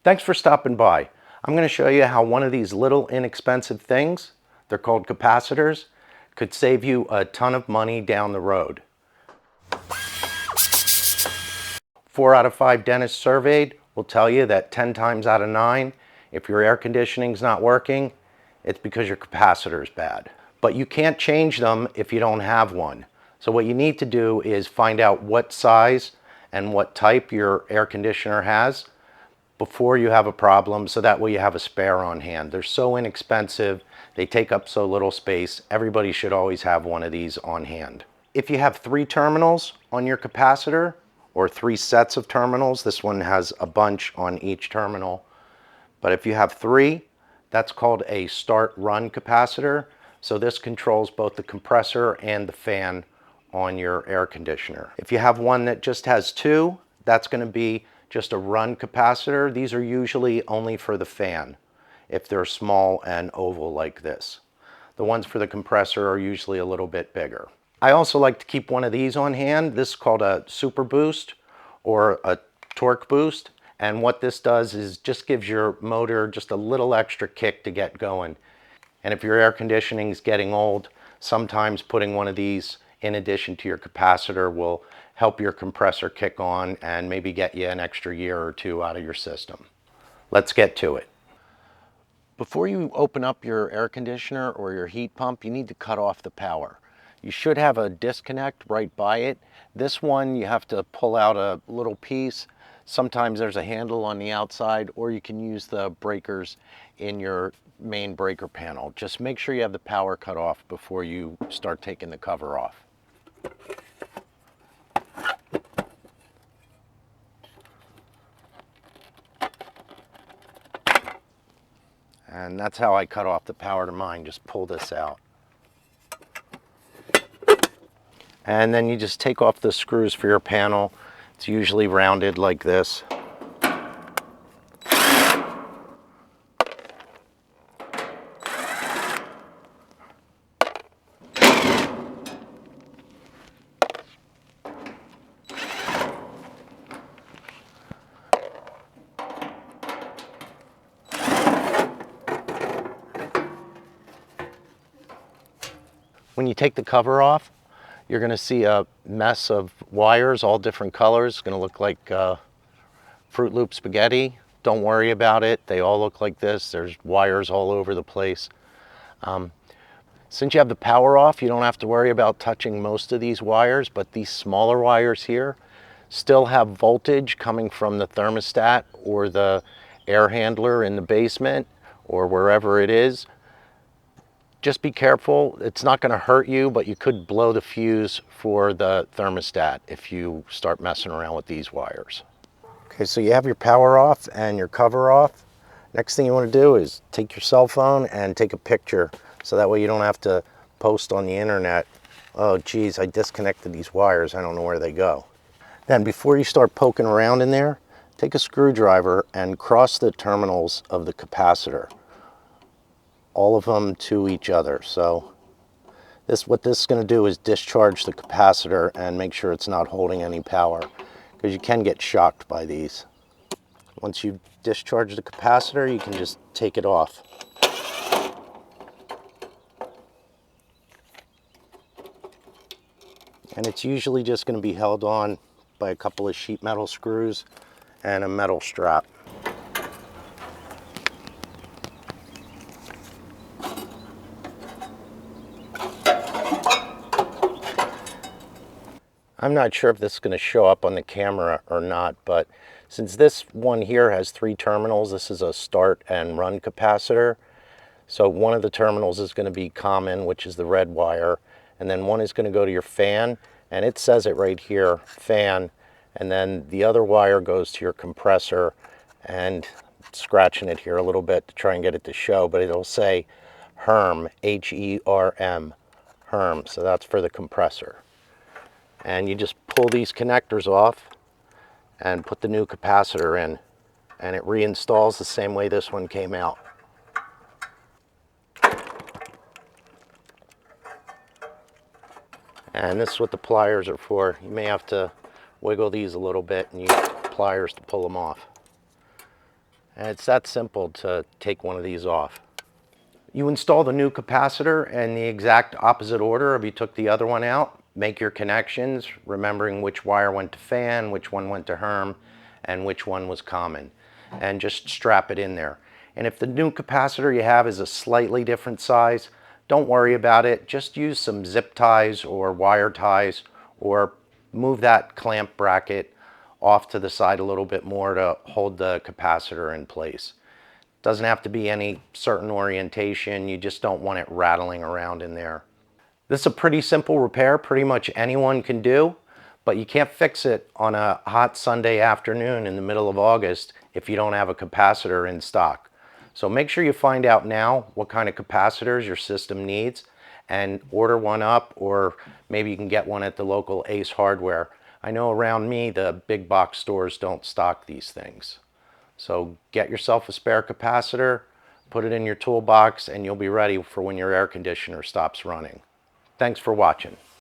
Thanks for stopping by. I'm going to show you how one of these little inexpensive things, they're called capacitors, could save you a ton of money down the road. 4 out of 5 dentists surveyed will tell you that 10 times out of 9, if your air conditioning's not working, it's because your capacitor is bad. But you can't change them if you don't have one. So what you need to do is find out what size and what type your air conditioner has before you have a problem, so that way you have a spare on hand. They're so inexpensive, they take up so little space. Everybody should always have one of these on hand. If you have 3 terminals on your capacitor, or 3 sets of terminals, this one has a bunch on each terminal, but if you have 3, that's called a start-run capacitor. So this controls both the compressor and the fan on your air conditioner. If you have one that just has 2, that's going to be just a run capacitor. These are usually only for the fan if they're small and oval like this. The ones for the compressor are usually a little bit bigger. I also like to keep one of these on hand. This is called a super boost or a torque boost. And what this does is just gives your motor just a little extra kick to get going. And if your air conditioning is getting old, sometimes putting one of these in addition to your capacitor will help your compressor kick on and maybe get you an extra year or 2 out of your system. Let's get to it. Before you open up your air conditioner or your heat pump, you need to cut off the power. You should have a disconnect right by it. This one, you have to pull out a little piece. Sometimes there's a handle on the outside, or you can use the breakers in your main breaker panel. Just make sure you have the power cut off before you start taking the cover off. And that's how I cut off the power to mine. Just pull this out. And then you just take off the screws for your panel. It's usually rounded like this. When you take the cover off, you're going to see a mess of wires, all different colors. It's going to look like Fruit Loop spaghetti. Don't worry about it. They all look like this. There's wires all over the place. Since you have the power off, you don't have to worry about touching most of these wires, but these smaller wires here still have voltage coming from the thermostat or the air handler in the basement or wherever it is. Just be careful. It's not going to hurt you, but you could blow the fuse for the thermostat if you start messing around with these wires. Okay, so you have your power off and your cover off. Next thing you want to do is take your cell phone and take a picture, so that way you don't have to post on the internet, oh geez, I disconnected these wires, I don't know where they go. Then before you start poking around in there, take a screwdriver and cross the terminals of the capacitor, all of them to each other. So what this is going to do is discharge the capacitor and make sure it's not holding any power, because you can get shocked by these. Once you discharge the capacitor, you can just take it off. And it's usually just going to be held on by a couple of sheet metal screws and a metal strap. I'm not sure if this is going to show up on the camera or not, but since this one here has 3 terminals, this is a start and run capacitor. So one of the terminals is going to be common, which is the red wire, and then one is going to go to your fan, and it says it right here, fan, and then the other wire goes to your compressor, and scratching it here a little bit to try and get it to show, but it'll say HERM, H-E-R-M, HERM, so that's for the compressor. And you just pull these connectors off and put the new capacitor in, and it reinstalls the same way this one came out. And this is what the pliers are for. You may have to wiggle these a little bit and use pliers to pull them off. And it's that simple to take one of these off. You install the new capacitor in the exact opposite order if you took the other one out. Make your connections, remembering which wire went to fan, which one went to Herm, and which one was common. And just strap it in there. And if the new capacitor you have is a slightly different size, don't worry about it. Just use some zip ties or wire ties, or move that clamp bracket off to the side a little bit more to hold the capacitor in place. Doesn't have to be any certain orientation, you just don't want it rattling around in there. This is a pretty simple repair, pretty much anyone can do, but you can't fix it on a hot Sunday afternoon in the middle of August if you don't have a capacitor in stock. So make sure you find out now what kind of capacitors your system needs and order one up, or maybe you can get one at the local Ace Hardware. I know around me the big box stores don't stock these things. So get yourself a spare capacitor, put it in your toolbox, and you'll be ready for when your air conditioner stops running. Thanks for watching.